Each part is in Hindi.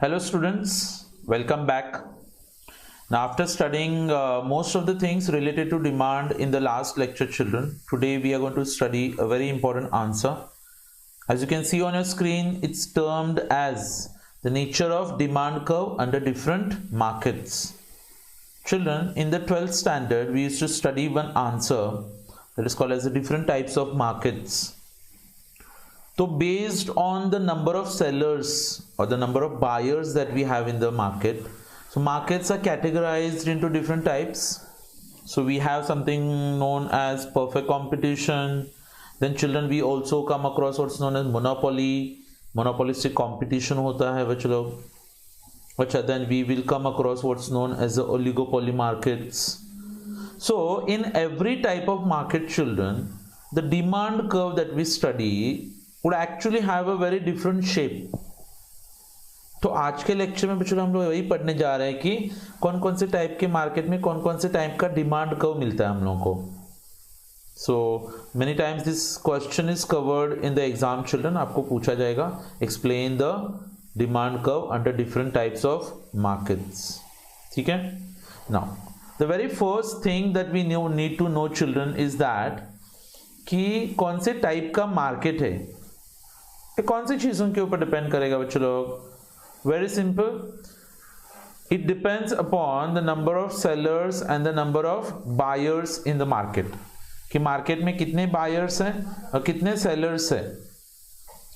Hello students, welcome back. Now after studying most of the things related to demand in the last lecture children, today we are going to study a very important answer. As you can see on your screen, it's termed as the nature of demand curve under different markets. Children, in the 12th standard, we used to study one answer that is called as the different types of markets. So based on the number of sellers or the number of buyers that we have in the market, so markets are categorized into different types. So we have something known as perfect competition. Then children, we also come across what's known as monopoly. Monopolistic competition hota hai bachlo. Then we will come across what's known as the oligopoly markets. So in every type of market children, the demand curve that we study would actually have a very different shape. तो आज के लेक्चर में बच्चों हम लोग वही पढ़ने जा रहे हैं कि कौन कौन से टाइप के मार्केट में कौन कौन से टाइप का डिमांड कर्व मिलता है हम लोगों को. So many times this question is covered in the exam children. आपको पूछा जाएगा explain the demand curve under different types of markets. ठीक है. Now the very first thing that we need to know children is that कि कौन से टाइप का मार्केट है, कौन सी चीजों के ऊपर डिपेंड करेगा बच्चों लोग. Very simple, it depends upon the number of sellers and the number of buyers in the market. कि मार्केट में कितने बायर्स हैं और कितने सेलर्स हैं,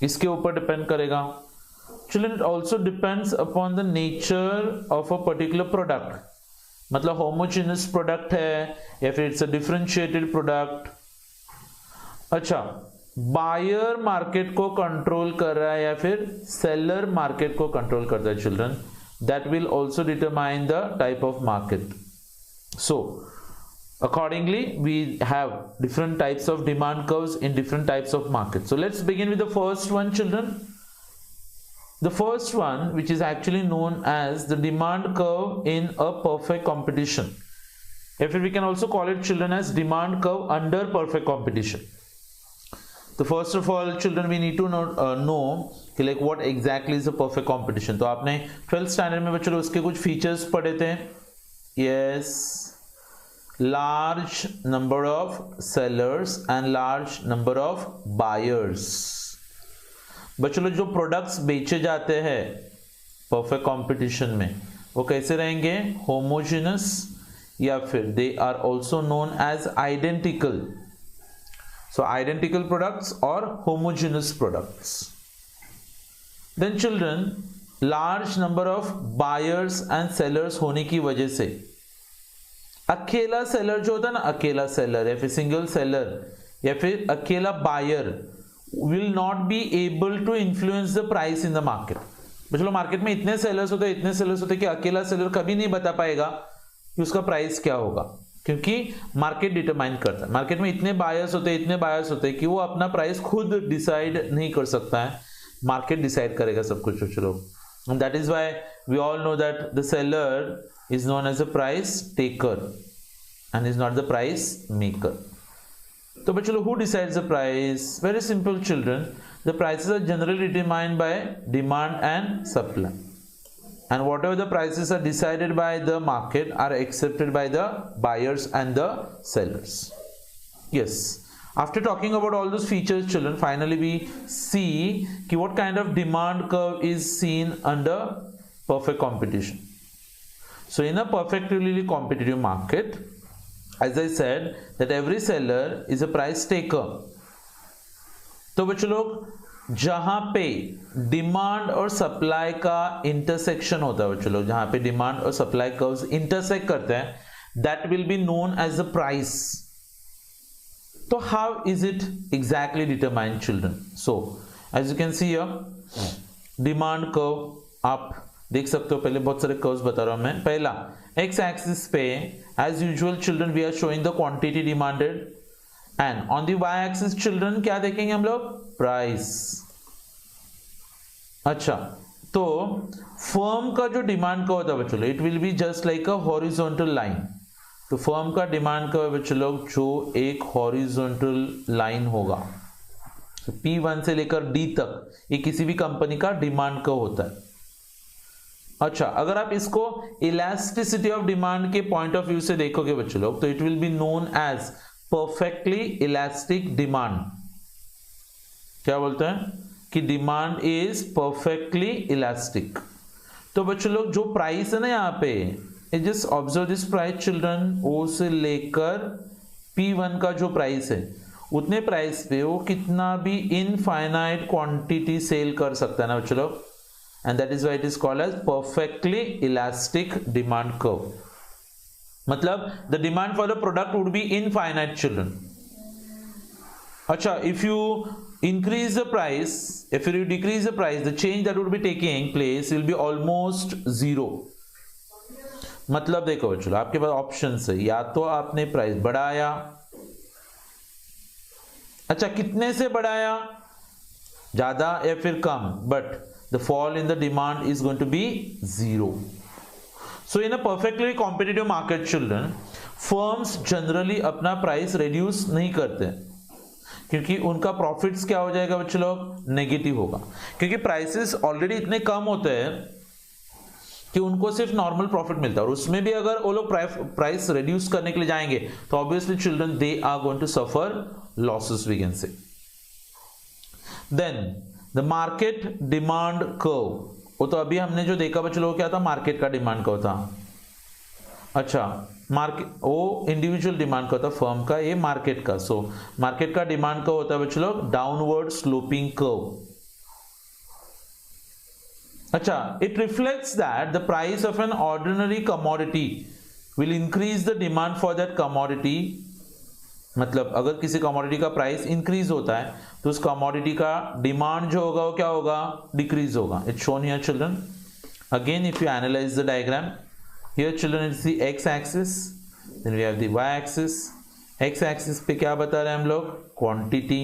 इसके ऊपर डिपेंड करेगा. Children, it also depends upon the nature of a particular product. मतलब होमोजेनस प्रोडक्ट है या फिर इट्स अ डिफरेंशिएटेड प्रोडक्ट. अच्छा, बायर मार्केट को कंट्रोल कर रहा है या फिर सेलर मार्केट को कंट्रोल कर रहा है children, that will also determine the type of market. So accordingly we have different types of demand curves in different types of markets. So let's begin with the first one children. The first one, which is actually known as the demand curve in a perfect competition. If we can also call it children as demand curve under perfect competition. So first of all children, we need to know like what exactly is a perfect competition. तो आपने 12th standard में बच्चों उसके कुछ features पढ़े थे. Yes, large number of sellers and large number of buyers. बच्चों जो प्रोडक्ट्स बेचे जाते हैं परफेक्ट कंपटीशन में वो कैसे रहेंगे, होमोजेनस या फिर they are also known as identical. So identical products और homogenous products. Then children, large number of buyers and sellers होने की वजह से अकेला सेलर जो होता है ना, अकेला सेलर या फिर सिंगल सेलर या फिर अकेला buyer will not be able to influence the price in the market. चलो मार्केट में इतने सेलर्स होते कि अकेला सेलर कभी नहीं बता पाएगा कि उसका प्राइस क्या होगा, क्योंकि मार्केट डिटरमाइन करता है. मार्केट में इतने बायर्स होते कि वो अपना प्राइस खुद डिसाइड नहीं कर सकता है, मार्केट डिसाइड करेगा सब कुछ. चलो, that is why we all know that the seller is known as a price taker and is not the price maker. So bachalo, who decides the price? Very simple children, the prices are generally determined by demand and supply, and whatever the prices are decided by the market are accepted by the buyers and the sellers. Yes, after talking about all those features children, finally we see what kind of demand curve is seen under perfect competition. So in a perfectly competitive market, as I said, that every seller is a price taker. तो बच्चों लोग जहां पे डिमांड और सप्लाई का इंटरसेक्शन होता है बच्चों लोग, जहां पे डिमांड और सप्लाई कर्व्स इंटरसेक्ट करते हैं, that will be known as the price. तो how is it exactly determined children? So as you can see here, demand curve आप देख सकते हो. पहले बहुत सारे कर्व्स बता रहा हूं मैं. पहला, एक्स एक्सिस पे as usual children we are showing the quantity demanded, and on the Y axis children क्या देखेंगे हम लोग, प्राइस. अच्छा, तो फर्म का जो डिमांड का होता है बच्चों लोग, it will be just like a horizontal line. तो फर्म का डिमांड का बच्चों लोग जो एक हॉरिजॉन्टल लाइन होगा, P1 से लेकर D तक, ये किसी भी कंपनी का डिमांड का होता है. अच्छा, अगर आप इसको इलास्टिसिटी ऑफ डिमांड के पॉइंट ऑफ व्यू से देखोगे बच्चों लोग, तो it will be known as perfectly elastic demand. क्या बोलते हैं कि डिमांड इज परफेक्टली इलास्टिक। तो बच्चों लोग जो प्राइस है ना यहाँ पे, just observe this price children, O से लेकर P1 का जो प्राइस है उतने प्राइस पे वो कितना भी इनफाइनाइट क्वांटिटी सेल कर सकता है ना बच्चों लोग, and that is why it is called as perfectly elastic demand curve. मतलब the demand for the product would be infinite children. अच्छा, if you increase the price, if you decrease the price, the change that would be taking place will be almost zero। मतलब देखो बच्चों, आपके पास ऑप्शन है, या तो आपने प्राइस बढ़ाया, अच्छा कितने से बढ़ाया, ज्यादा या फिर कम, but the fall in the demand is going to be zero. So in a perfectly competitive market children, firms generally अपना प्राइस रिड्यूस नहीं करते, क्योंकि उनका प्रॉफिट्स क्या हो जाएगा बच्चों लोग, नेगेटिव होगा, क्योंकि प्राइसेस ऑलरेडी इतने कम होते हैं कि उनको सिर्फ नॉर्मल प्रॉफिट मिलता है, और उसमें भी अगर वो लोग प्राइस रिड्यूस करने के लिए जाएंगे तो obviously children they are going to suffer losses, we can say. Then the market demand curve, वो तो अभी हमने जो देखा बच्चों लोग क्या था, मार्केट का डिमांड कर्व था। अच्छा, मार्केट वो इंडिविजुअल डिमांड का था फर्म का, ये मार्केट का। सो मार्केट का डिमांड का होता है बच्चों लोग डाउनवर्ड स्लोपिंग कर्व। अच्छा, it reflects that the price of an ordinary commodity will increase the demand for that commodity. मतलब अगर किसी कमोडिटी का प्राइस इंक्रीज होता है तो उस कमोडिटी का डिमांड जो होगा वो क्या होगा, डिक्रीज होगा। It's shown here children. Again if you analyse the diagram, here children it's the x axis, then we have the y axis। x axis पे क्या बता रहे हैं हम लोग, क्वांटिटी,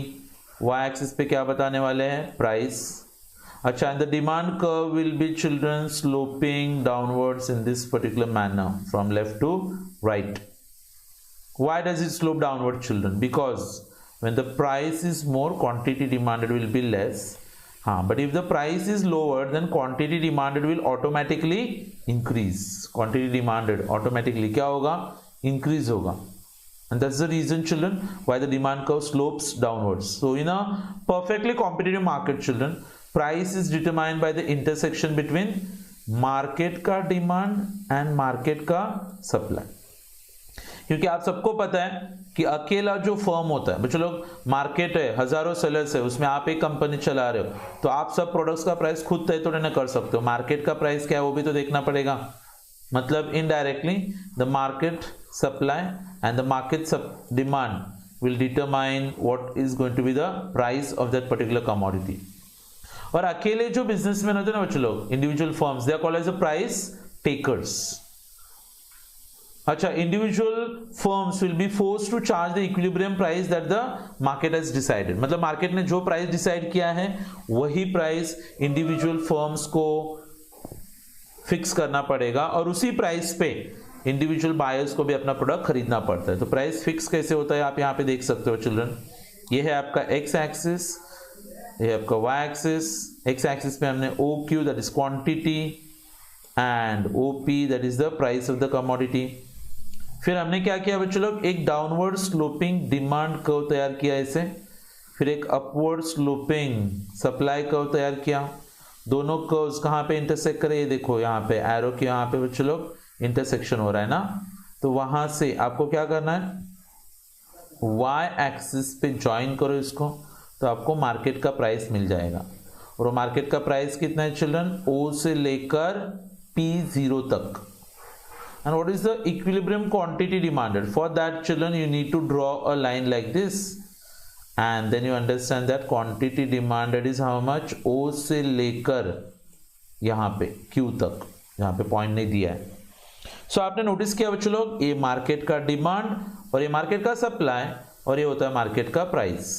y axis पे क्या बताने वाले हैं, प्राइस। अच्छा, and the demand curve will be children sloping downwards in this particular manner from left to right। Why does it slope downward children? Because when the price is more, quantity demanded will be less। हाँ, but if the price is lower, then quantity demanded will automatically increase। quantity demanded automatically क्या होगा, increase होगा, and that's the reason children why the demand curve slopes downwards। So in a perfectly competitive market children, price is determined by the intersection between market का demand and market का supply। क्योंकि आप सबको पता है कि अकेला जो फर्म होता है बच्चों लोग, मार्केट है, हजारों सेलर्स है, उसमें आप एक कंपनी चला रहे हो, तो आप सब प्रोडक्ट्स का प्राइस खुद तय तो नहीं कर सकते हो, मार्केट का प्राइस क्या है वो भी तो देखना पड़ेगा। मतलब indirectly the market supply and the market demand will determine what is going to be the price of that particular commodity. और अकेले जो बिजनेसमैन होते हैं ना बच्चों लोग, individual firms, they are called as a price takers. अच्छा, individual firms will be forced to charge the equilibrium price that the market has decided. मतलब मार्केट ने जो प्राइस डिसाइड किया है वही प्राइस इंडिविजुअल फर्म्स को फिक्स करना पड़ेगा, और उसी प्राइस पे इंडिविजुअल बायर्स को भी अपना प्रोडक्ट खरीदना पड़ता है। तो प्राइस फिक्स कैसे होता है आप यहाँ पे देख सकते हो चिल्ड्रन। ये है आपका एक्स एक्सिस, ये है आपका वाई एक्सिस। एक्स एक्सिस पे हमने O Q that is quantity and O P that is the price of the commodity. फिर हमने क्या किया बच्चों लोग, एक डाउनवर्ड स्लोपिंग डिमांड कर्व तैयार किया इसे, फिर एक अपवर्ड स्लोपिंग सप्लाई कर्व तैयार किया। दोनों कर्व्स कहाँ पे इंटरसेक्ट करे, ये देखो यहाँ पे एरो के यहाँ पे बच्चों लोग इंटरसेक्शन हो रहा है ना, तो वहां से आपको क्या करना है, वाई एक्सिस पे ज्वाइन करो इसको, तो आपको मार्केट का प्राइस मिल जाएगा। और मार्केट का प्राइस कितना है चिल्ड्रन, ओ से लेकर P0 तक। And what is the equilibrium quantity demanded? For that children you need to draw a line like this, and then you understand that quantity demanded is how much, O से लेकर यहाँ पे Q तक, यहाँ पे पॉइंट नहीं दिया है। सो आपने नोटिस किया बच्चों लोग, ये मार्केट का डिमांड और ये मार्केट का सप्लाई, और ये होता है मार्केट का प्राइस।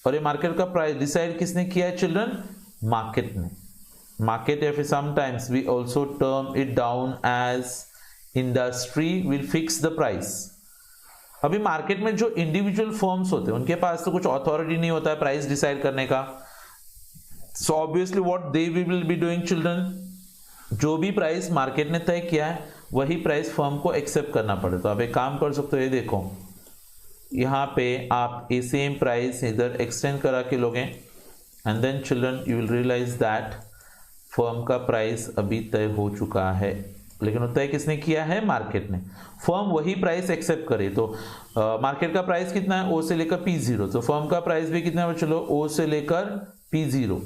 और ये मार्केट का प्राइस डिसाइड किसने किया है चिल्ड्रन, मार्केट ने। मार्केट या फिर sometimes we also term it down as industry will fix the price. अभी मार्केट में जो इंडिविजुअल फर्म्स होते हैं उनके पास तो कुछ अथॉरिटी नहीं होता है प्राइस डिसाइड करने का। So obviously what they will be doing children, जो भी प्राइस मार्केट ने तय किया है वही प्राइस फर्म को एक्सेप्ट करना पड़े। तो आप एक काम कर सकते हो, ये देखो यहाँ पे आप ये सेम प्राइस इधर एक्सटेंड करा के लोगे and then children you will realise that firm का प्राइस अभी तय हो चुका है, लेकिन वो तय किसने किया है? मार्केट ने। फर्म वही प्राइस एक्सेप्ट करे तो मार्केट का प्राइस कितना है? ओ से लेकर P0, तो फर्म का प्राइस भी कितना है? चलो ओ से लेकर P0।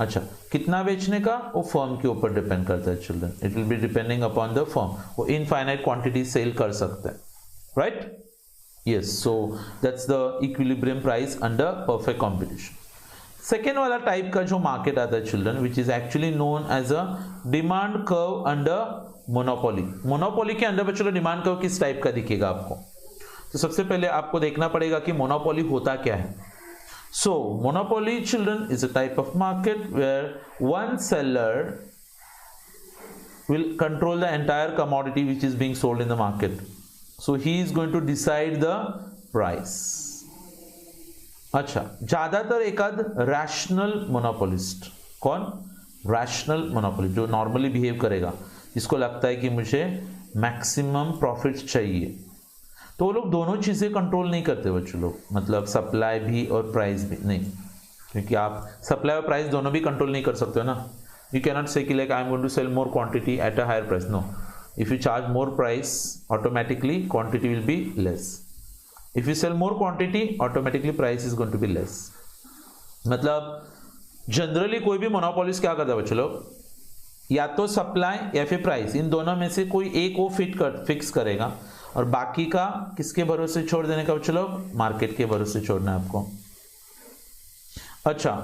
अच्छा, कितना बेचने का? वो फर्म के ऊपर डिपेंड करता है children, it will be depending upon the firm. वो इनफाइनाइट क्वांटिटी सेल कर सकते हैं, right? Yes, so that's the equilibrium price under perfect competition. Second वाला टाइप का जो मार्केट आता है children, which is actually known as a demand curve under monopoly. Monopoly के अंदर बच्चों डिमांड कर्व किस टाइप का दिखेगा आपको? तो सबसे पहले आपको देखना पड़ेगा कि मोनोपोली होता क्या है। सो monopoly children is a type of market where one seller will control the entire commodity which is being sold in the market. So he is going to decide the price. अच्छा, ज्यादातर एकाद रैशनल मोनोपोलिस्ट, कौन? रैशनल मोनोपोलिस्ट, जो नॉर्मली बिहेव करेगा, जिसको लगता है कि मुझे मैक्सिमम प्रॉफिट चाहिए। तो वो लोग दोनों चीजें कंट्रोल नहीं करते बच्चों लोग, मतलब सप्लाई भी और प्राइस भी नहीं, क्योंकि आप सप्लाई और प्राइस दोनों भी कंट्रोल नहीं कर सकते हो ना। You cannot say like I am going to sell more quantity at a higher price. No, if you charge more price, automatically quantity will be less. If you sell more quantity, automatically price is going to be less. मतलब जनरली कोई भी मोनोपोलिस्ट क्या करता है बच्चों लोग, या तो सप्लाई या फिर प्राइस, इन दोनों में से कोई एक वो फिक्स करेगा और बाकी का किसके भरोसे छोड़ देने का बच्चों लोग? मार्केट के भरोसे छोड़ना है आपको। अच्छा,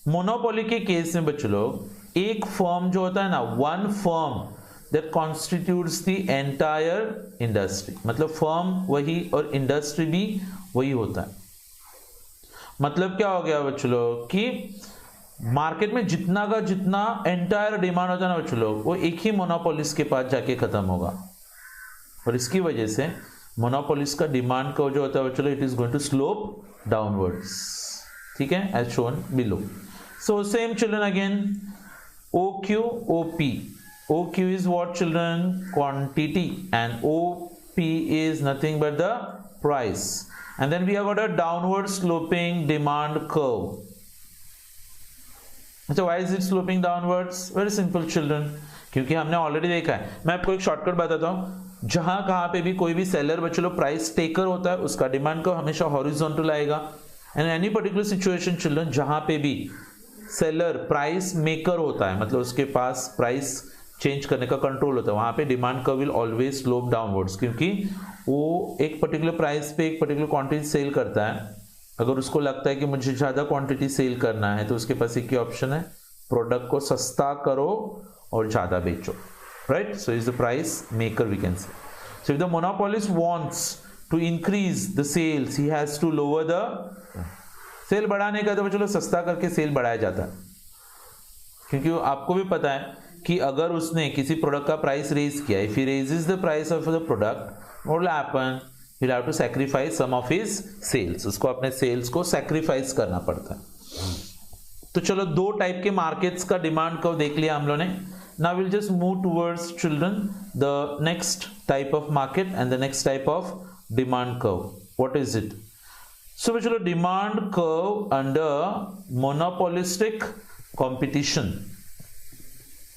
मोनोपोली के केस में बच्चों लोग एक फर्म जो होता है ना, one firm that constitutes the entire industry, मतलब फर्म वही और इंडस्ट्री भी वही होता है। मतलब क्या हो गया बच्चों लोग कि मार्केट में जितना का जितना एंटायर डिमांड होता है ना बच्चों लोग, वो एक ही मोनोपोलिस्ट के पास जाके खत्म होगा, और इसकी वजह से मोनोपोलिस्ट का डिमांड का जो होता है बच्चों लोग, it is going to slope downwards. ठीक है, as shown below. So same children again, OQ, OP. OQ is what children? Quantity, and OP is nothing but the price. And then we have got a downward sloping demand curve. So why is it sloping downwards? Very simple children, क्योंकि हमने ऑलरेडी देखा है। मैं आपको एक शॉर्टकट बताता हूँ। जहां कहां पे भी कोई भी सेलर बच्चों लोग प्राइस टेकर होता है, उसका डिमांड कर्व हमेशा हॉरिजॉन्टल आएगा। And any particular situation children जहां पे भी सेलर प्राइस मेकर होता है, मतलब उसके पास प्राइस चेंज करने का कंट्रोल होता है, वहां पे demand curve will always slope downwards, क्योंकि वो एक पर्टिकुलर प्राइस पे एक पर्टिकुलर क्वांटिटी सेल करता है। अगर उसको लगता है कि मुझे ज्यादा क्वांटिटी सेल करना है, तो उसके पास एक ही ऑप्शन है, प्रोडक्ट को सस्ता करो और ज्यादा बेचो, right? So is the price maker we can say. So if the monopolist wants to increase the sales, he has to lower the sale. बढ़ाने का तो चलो सस्ता करके सेल बढ़ाया जाता है, क्योंकि आपको भी पता है कि अगर उसने किसी प्रोडक्ट का प्राइस रेज किया, if he raises the price of the product, what will happen? He will have to sacrifice some of his sales, उसको अपने सेल्स को सैक्रिफाइस करना पड़ता है। तो चलो दो टाइप के मार्केट्स का डिमांड कर्व देख लिया हम लोगों ने। Now will just move towards children the next type of market and the next type of demand curve. What is it? So चलो demand curve under monopolistic competition.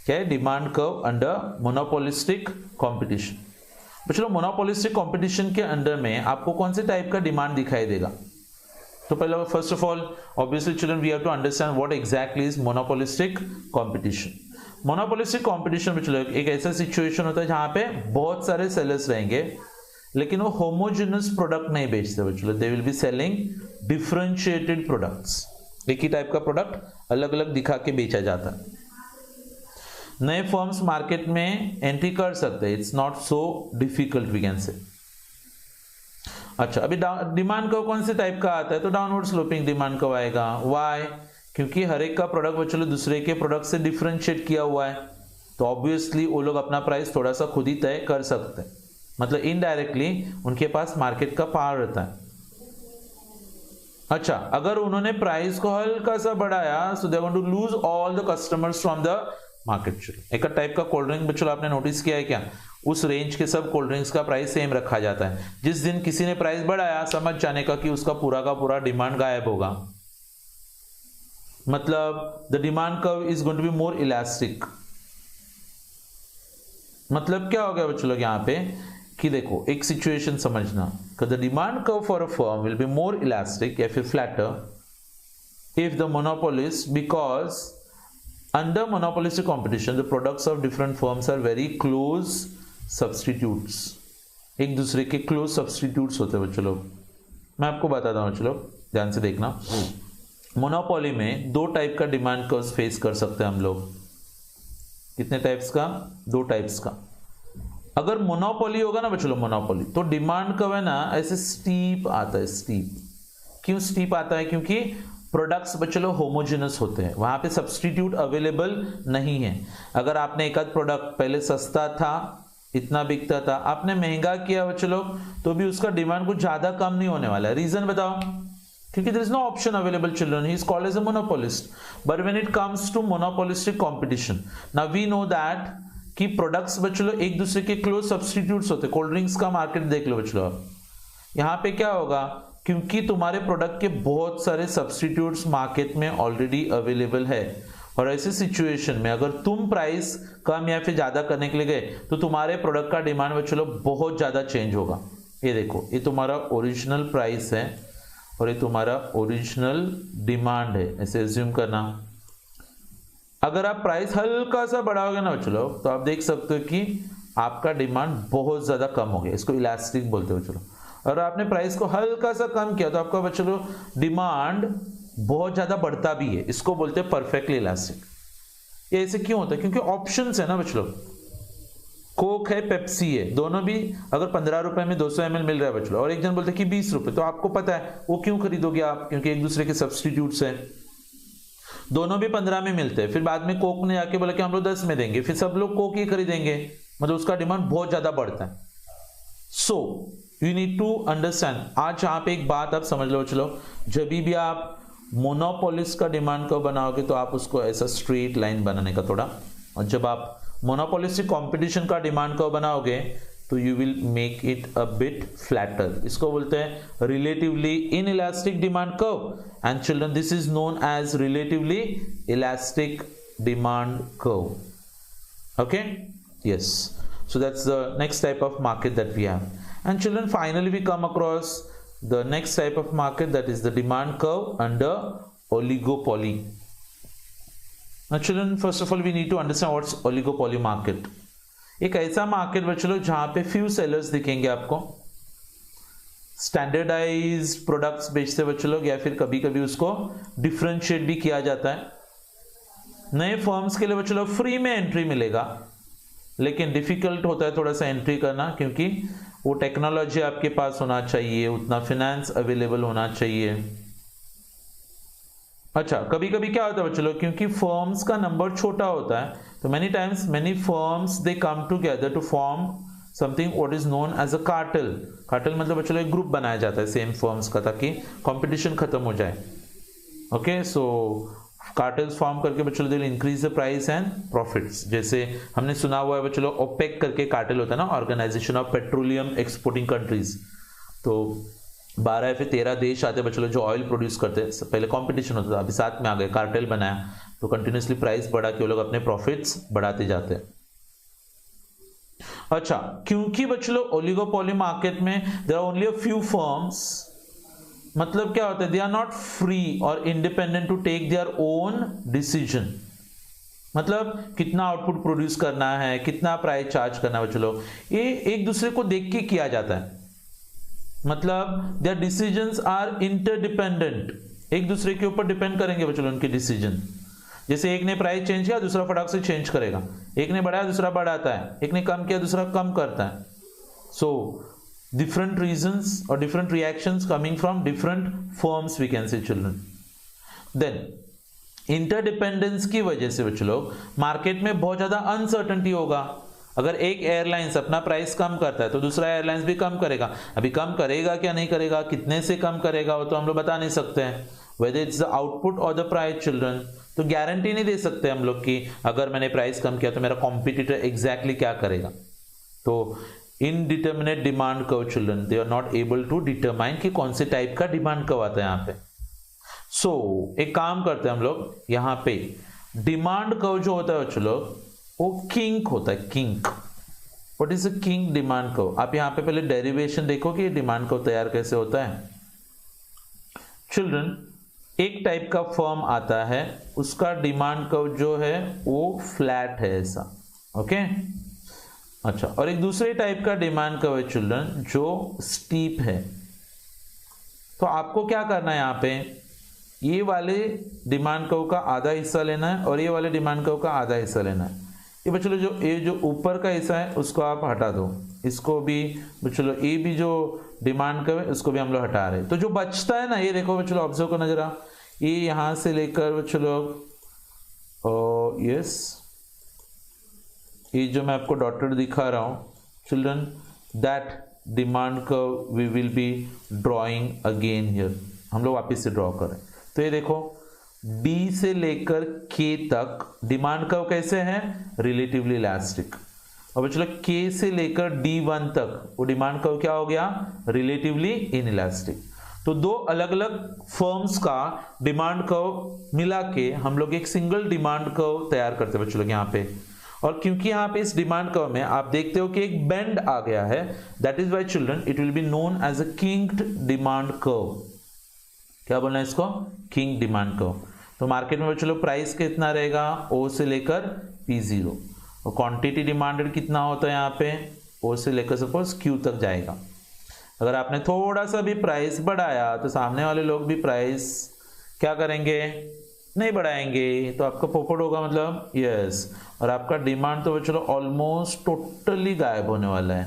क्या है? Demand curve under monopolistic competition. चलो मोनोपोलिस्टिक कंपटीशन के अंडर में आपको कौन से टाइप का डिमांड दिखाई देगा? तो पहले first of all obviously children we have to understand what exactly is monopolistic competition. Monopolistic competition में चलो एक ऐसा सिचुएशन होता है जहां पे बहुत सारे सेलर्स रहेंगे, लेकिन वो होमोजेनस प्रोडक्ट नहीं बेचते बच्चों, they will be selling differentiated products. एक ही टाइप का प्रोडक्ट अलग अलग दिखा के बेचा जाता है। नए फर्म्स मार्केट में एंट्री कर सकते हैं, it's not so difficult we can say. अच्छा, अभी डिमांड कर्व कौन से टाइप का आता है? तो डाउनवर्ड स्लोपिंग डिमांड कर्व आएगा। व्हाई? क्योंकि हर एक का प्रोडक्ट बच्चों दूसरे के प्रोडक्ट से डिफरेंशिएट किया हुआ है, तो ऑब्वियसली वो लोग अपना प्राइस थोड़ा सा खुद ही तय कर सकते हैं, मतलब इनडायरेक्टली उनके पास मार्केट का पावर रहता है। अच्छा, अगर उन्होंने प्राइस को हल्का सा बढ़ाया, so they want to lose all the customers from the market children. एक टाइप का कोल्ड ड्रिंक बच्चों आपने नोटिस किया है क्या, उस रेंज के सब कोल्ड ड्रिंक्स का प्राइस सेम रखा जाता है। जिस दिन किसी ने प्राइस बढ़ाया समझ जाने का कि उसका पूरा का पूरा डिमांड गायब होगा, मतलब the demand curve is going to be more elastic. मतलब क्या हो गया बच्चों लोग यहाँ पे कि देखो एक सिचुएशन समझना, the demand curve for a firm will be more elastic या फिर flatter if the monopolist, because under monopolistic competition the products of different firms are very close substitutes, एक दूसरे के क्लोज सब्सटीट्यूट्स होते हैं बच्चों लोग। मैं आपको बताता हूँ बच्चों लोग, ध्यान से देखना। मोनोपोली में दो टाइप का डिमांड कर्व फेस कर सकते हैं हम लोग। कितने टाइप्स का? दो टाइप्स का। अगर मोनोपोली होगा ना बच्चों लोग, मोनोपोली, तो डिमांड कर्व है ना ऐसे स्टीप आता है। स्टीप क्यों स्टीप आता है? क्योंकि प्रोडक्ट्स बच्चों लोग होमोजेनस होते हैं, वहां पे सब्सटीट्यूट अवेलेबल नहीं है। अगर आपने एक आध प्रोडक्ट पहले सस्ता था, इतना बिकता था, आपने महंगा किया बच्चों लोग, तो भी उसका डिमांड कुछ ज्यादा कम नहीं होने वाला है। रीजन बताओ? क्योंकि there is no option available children, he is called as a monopolist. But when it comes to monopolistic competition, now we know that कि प्रोडक्ट्स बच्चों लोग एक दूसरे के क्लोज सब्सटीट्यूट्स होते हैं। कोल्ड ड्रिंक्स का मार्केट देख लो बच्चों लोग, यहाँ पे क्या होगा, क्योंकि तुम्हारे प्रोडक्ट के बहुत सारे सब्सटीट्यूट्स मार्केट में ऑलरेडी अवेलेबल है, और ऐसे सिचुएशन में अगर तुम प्राइस कम या फिर ज्यादा करने के लिए गए तो तुम्हारे प्रोडक्ट का डिमांड बच्चों लोग बहुत ज्यादा चेंज होगा। ये देखो, ये तुम्हारा ओरिजिनल प्राइस है और ये तुम्हारा ओरिजिनल डिमांड है, ऐसे एज्यूम करना। अगर आप प्राइस हल्का सा बढ़ाओगे ना बच्चों लोग, तो आप देख सकते हो कि आपका डिमांड बहुत ज्यादा कम हो गया। इसको इलास्टिक बोलते हो बच्चों लोग। और आपने प्राइस को हल्का सा कम किया तो आपका बच्चों लोग डिमांड बहुत ज्यादा बढ़ता भी है। इसको बोलते हैं परफेक्टली इलास्टिक। ये ऐसे क्यों होता है? क्योंकि ऑप्शंस है ना बच्चों लोग, कोक है, पेप्सी है, दोनों भी अगर 15 रुपए में 200 ml मिल रहा है बच्चों लोग, और एक जन बोलते हैं कि 20 रुपए, तो आपको पता है वो क्यों खरीदोगे आप? क्योंकि एक दूसरे के सब्सटीट्यूट्स हैं, दोनों भी 15 में मिलते हैं। फिर बाद में कोक ने आके बोला कि हम लोग 10 में देंगे, फिर सब लोग कोक ही खरीदेंगे, मतलब उसका डिमांड बहुत ज्यादा बढ़ता है। So you need to understand. आज यहाँ पे एक बात आप समझ लो चलो, जब भी आप मोनोपोलिस्ट का डिमांड को बनाओगे तो आप उसको ऐसा स्ट्रेट लाइन बनाने का थोड़ा, और जब आप मोनोपोलिस्टिक कंपटीशन का डिमांड को बनाओगे तो you will make it a bit flatter. इसको बोलते हैं relatively inelastic demand curve, and children this is known as relatively elastic demand curve. Okay, yes, so that's the next type of market that we have. And children, finally we come across the next type of market, that is the demand curve under oligopoly. Now children, first of all we need to understand what's oligopoly market. एक ऐसा मार्केट बच्चों जहां पे फ्यू सेलर्स दिखेंगे आपको, स्टैंडर्डाइज्ड प्रोडक्ट्स बेचते बच्चों लोग, या फिर कभी कभी उसको डिफरेंशिएट भी किया जाता है। नए फर्म्स के लिए बच्चों लोग फ्री में एंट्री मिलेगा, लेकिन डिफिकल्ट होता है थोड़ा सा एंट्री करना, क्योंकि वो टेक्नोलॉजी आपके पास होना चाहिए, उतना फाइनेंस अवेलेबल होना चाहिए। अच्छा, कभी कभी क्या होता है बच्चों लोग, क्योंकि फर्म्स का नंबर छोटा होता है, तो many times many firms they come together to form something what is known as a cartel. Cartel मतलब बच्चों लोग एक ग्रुप बनाया जाता है सेम फर्म्स का, ताकि कंपटीशन खत्म हो जाए। ओके, सो कार्टेल्स फॉर्म करके बच्चों लोग increase the price and profits. जैसे हमने सुना हुआ है बच्चों लोग, ओपेक करके कार्टेल होता है ना, Organization of Petroleum Exporting Countries. तो 12 या फिर 13 देश आते हैं बच्चों लोग जो ऑयल प्रोड्यूस करते हैं। पहले कंपटीशन होता था, अभी साथ में आ गए, कार्टेल बनाया, तो कंटिन्यूसली प्राइस बढ़ा के वो लोग अपने प्रॉफिट्स बढ़ाते जाते हैं। अच्छा, क्योंकि बच्चों लोग ओलिगोपोली मार्केट में there are only a few firms, मतलब क्या होता है, दे आर नॉट फ्री और independent to take their own decision. मतलब कितना आउटपुट प्रोड्यूस करना है, कितना प्राइस चार्ज करना है बच्चों लोग, ये एक दूसरे को देख के किया जाता है। मतलब देयर डिसीजंस आर इंटरडिपेंडेंट, एक दूसरे के ऊपर डिपेंड करेंगे बच्चों लोग उनके डिसीजन। जैसे एक ने प्राइस चेंज किया, दूसरा फटाक से चेंज करेगा, एक ने बढ़ाया दूसरा बढ़ाता है, एक ने कम किया दूसरा कम करता है। सो different reasons or different reactions coming from different firms we can say children. Then interdependence की वजह से बच्चों लोग मार्केट में बहुत ज्यादा अनसर्टेनिटी होगा। अगर एक एयरलाइंस अपना प्राइस कम करता है तो दूसरा एयरलाइंस भी कम करेगा। अभी कम करेगा क्या नहीं करेगा, कितने से कम करेगा, वो तो हम लोग बता नहीं सकते हैं। whether it's the output or the price children। तो गारंटी नहीं दे सकते हम लोग कि अगर मैंने प्राइस कम किया तो मेरा कॉम्पिटिटर एग्जैक्टली क्या करेगा। तो indeterminate demand curve children, they are not able to determine कि कौन से टाइप का डिमांड कर्व आता है यहाँ पे। सो एक काम करते हैं हम लोग, यहाँ पे डिमांड कर्व जो होता है बच्चों लोग वो किंक होता है, kink. What is a kink demand curve? आप यहाँ पे पहले डेरिवेशन देखो कि डिमांड कर्व तैयार कैसे होता है। चिल्ड्रन, एक टाइप का फर्म आता है, उसका डिमांड कर्व जो है वो फ्लैट है ऐसा, ओके। अच्छा, और एक दूसरे टाइप का डिमांड कर्व है चिल्ड्रन जो स्टीप है। तो आपको क्या करना है, यहाँ पे ये वाले डिमांड कर्व का आधा हिस्सा लेना है और ये वाले डिमांड कर्व का आधा हिस्सा लेना है। ये बच्चों जो ऊपर का हिस्सा है उसको आप हटा दो, इसको भी बच्चों ये भी जो डिमांड कर्व है उसको भी हम लोग हटा रहे हैं। तो जो बचता है ना, ये देखो बच्चों ऑब्जर्व करना जरा, ये यहां से लेकर बच्चों यस, ये जो मैं आपको डॉटेड दिखा रहा हूं children, that demand curve we will be drawing again here. हम लोग वापिस से ड्रॉ करें तो ये देखो D से लेकर K तक डिमांड कर्व कैसे है, रिलेटिवली इलास्टिक। और बच्चों K से लेकर D1 तक वो डिमांड कर्व क्या हो गया, रिलेटिवली इनइलास्टिक। तो दो अलग अलग फर्म्स का डिमांड कर्व मिला के हम लोग एक सिंगल डिमांड कर्व तैयार करते हैं बच्चों लोग यहाँ पे। और क्योंकि यहाँ पे इस डिमांड कर्व में आप देखते हो कि एक बेंड आ गया है, that is why children it will be known as a kinked demand curve. क्या बोलना है इसको, किंग डिमांड कर्व। तो मार्केट में चलो प्राइस कितना रहेगा, O से लेकर P0, और क्वांटिटी डिमांडेड कितना होता है यहाँ पे, O से लेकर सपोज Q तक जाएगा। अगर आपने थोड़ा सा भी प्राइस बढ़ाया तो सामने वाले लोग भी प्राइस क्या करेंगे, नहीं बढ़ाएंगे, तो आपका पोपट होगा मतलब यस। और आपका डिमांड तो चलो ऑलमोस्ट टोटली गायब होने वाला है।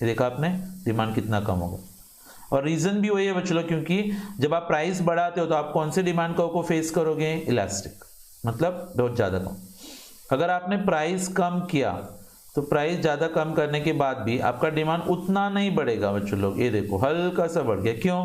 ये देखा आपने डिमांड कितना कम होगा। और रीजन भी वही है बच्चों, क्योंकि जब आप प्राइस बढ़ाते हो तो आप कौन से डिमांड कर्व को फेस करोगे, इलास्टिक, मतलब बहुत ज्यादा कम। अगर आपने प्राइस कम किया तो प्राइस ज्यादा कम करने के बाद भी आपका डिमांड उतना नहीं बढ़ेगा बच्चों लोग। ये देखो हल्का सा बढ़ गया, क्यों,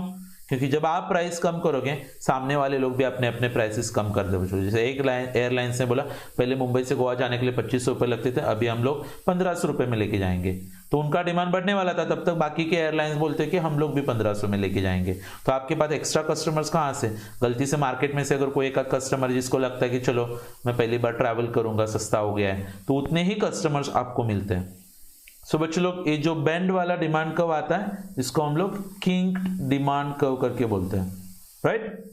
क्योंकि जब आप प्राइस कम करोगे सामने वाले लोग भी अपने अपने प्राइसेस कम कर दे बच्चों। जैसे एक एयरलाइंस ने बोला पहले मुंबई से गोवा जाने के लिए 2500 रुपये लगते थे, अभी हम लोग 1500 रुपये में लेके जाएंगे। तो उनका डिमांड बढ़ने वाला था, तब तक बाकी के एयरलाइंस बोलते कि हम लोग भी 1500 में लेके जाएंगे। तो आपके पास एक्स्ट्रा कस्टमर्स कहाँ से, गलती से मार्केट में से अगर कोई एक कस्टमर जिसको लगता है कि चलो मैं पहली बार ट्रैवल करूंगा, सस्ता हो गया है, तो उतने ही कस्टमर्स आपको मिलते हैं। सो बच्चों लोग ये जो बैंड वाला डिमांड कर्व आता है इसको हम लोग किंक्ड डिमांड कर्व करके बोलते हैं, राइट।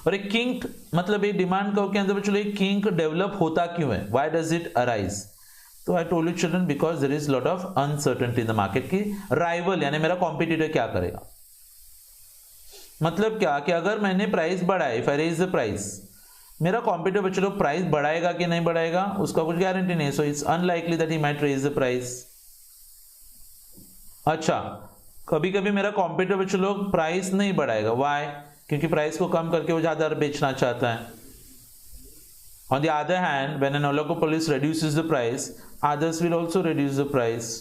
और एक किंक्ड मतलब एक डिमांड कर्व के अंदर बच्चों लोग एक किंक डेवलप होता क्यों है, व्हाई डज इट अराइज? तो I told you children because there is lot of uncertainty in the market की राइवल यानी मेरा कॉम्पिटिटर क्या करेगा। मतलब क्या कि अगर मैंने प्राइस बढ़ाया, if I raise the price, मेरा कॉम्पिटिटर बच्चों लोग प्राइस बढ़ाएगा कि नहीं बढ़ाएगा उसका कुछ गारंटी नहीं, so it's unlikely that he might raise the price. अच्छा, कभी कभी मेरा कॉम्पिटिटर बच्चों लोग प्राइस नहीं बढ़ाएगा, व्हाई? क्योंकि प्राइस को कम करके वो ज्यादा बेचना चाहता है। On the other hand when an oligopolist reduces the price, others will also reduce the price।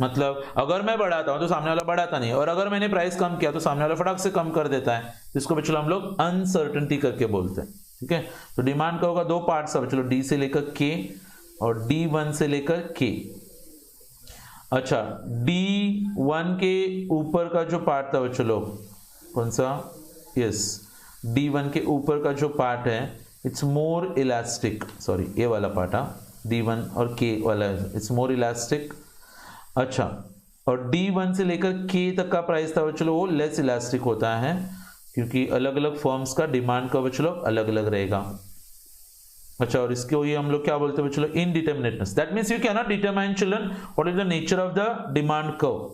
मतलब अगर मैं बढ़ाता हूं तो सामने वाला बढ़ाता नहीं, और अगर मैंने प्राइस कम किया तो सामने वाला फटाक से कम कर देता है। इसको बच्चों हम लोग अनसर्टेनिटी करके बोलते हैं, ठीक है। तो डिमांड का होगा दो पार्ट्स है बच्चों, डी से लेकर के और D1 से लेकर के। अच्छा, D1 के ऊपर का जो पार्ट था बच्चों लोग, कौन सा, यस, D1 के ऊपर का जो पार्ट है इट्स मोर इलास्टिक, सॉरी ये वाला पार्ट, D1 और K वाला इट्स मोर इलास्टिक। अच्छा, और D1 से लेकर K तक का प्राइस था चलो वो लेस इलास्टिक होता है, क्योंकि अलग अलग फर्म्स का डिमांड का चलो अलग अलग रहेगा। अच्छा, और इसको ये हम लोग क्या बोलते हैं चलो indeterminateness, that means you can not determine children what is the nature of the demand curve.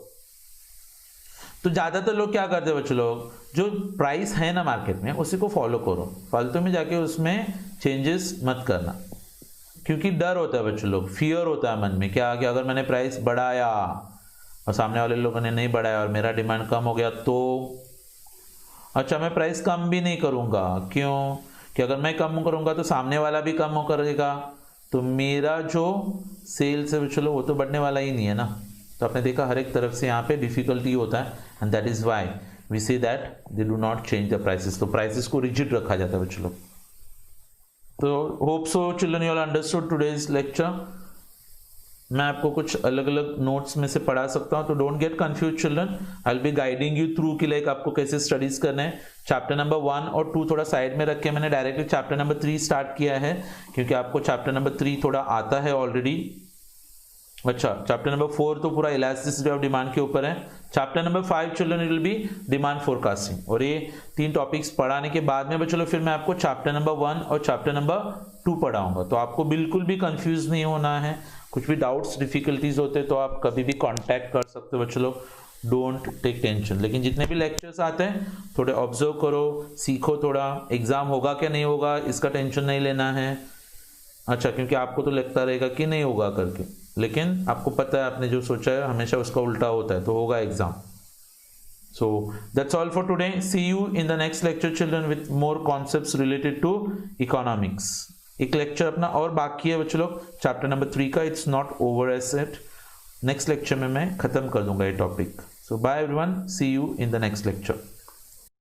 तो ज्यादातर लोग क्या करते हैं बच्चों लोग, जो प्राइस है ना मार्केट में उसी को फॉलो करो, फालतू में जाके उसमें चेंजेस मत करना, क्योंकि डर होता है बच्चों लोग, फियर होता है मन में, क्या कि अगर मैंने प्राइस बढ़ाया और सामने वाले लोगों ने नहीं बढ़ाया और मेरा डिमांड कम हो गया तो अच्छा मैं प्राइस कम भी नहीं करूंगा, क्यों कि अगर मैं कम करूंगा तो सामने वाला भी कम करेगा, तो मेरा जो सेल्स है चलो वो तो बढ़ने वाला ही नहीं है ना। तो आपने देखा हर एक तरफ से यहाँ पे डिफिकल्टी होता है, and that is why we see that they do not change the prices, तो प्राइसेस को रिजिड रखा जाता है बच्चों लोग। तो hope so children you all understood today's lecture. मैं आपको कुछ अलग अलग नोट्स में से पढ़ा सकता हूं, तो don't get confuse children, I will be guiding you through कि लाइक आपको कैसे स्टडीज करने हैं। चैप्टर नंबर 1 और 2 थोड़ा साइड में रख के मैंने डायरेक्टली चैप्टर नंबर 3 स्टार्ट किया है, क्योंकि आपको चैप्टर नंबर 3 थोड़ा आता है ऑलरेडी। अच्छा, चैप्टर नंबर 4 तो पूरा इलास्टिसिटी ऑफ डिमांड के ऊपर है। Chapter number 5 children it will B demand forecasting. और ये 3 टॉपिक्स पढ़ाने के बाद में बच्चों फिर मैं आपको चैप्टर नंबर 1 और चैप्टर नंबर 2 पढ़ाऊंगा, तो आपको बिल्कुल भी कंफ्यूज नहीं होना है। कुछ भी डाउट्स डिफिकल्टीज होते तो आप कभी भी कांटेक्ट कर सकते हो बच्चों लोग, डोंट टेक टेंशन। लेकिन जितने भी लेक्चर्स आते हैं थोड़े ऑब्जर्व करो, सीखो थोड़ा, एग्जाम होगा क्या नहीं होगा इसका टेंशन नहीं लेना है। अच्छा, क्योंकि आपको तो लगता रहेगा कि नहीं होगा करके, लेकिन आपको पता है आपने जो सोचा है हमेशा उसका उल्टा होता है, तो होगा exam. So that's all for today. See you in the next lecture children with more concepts related to economics. एक लेक्चर अपना और बाकी है बच्चों लोग, चैप्टर नंबर 3 का, it's not over as it. Next lecture में मैं खत्म कर दूंगा ये topic. So bye everyone, see you in the next lecture.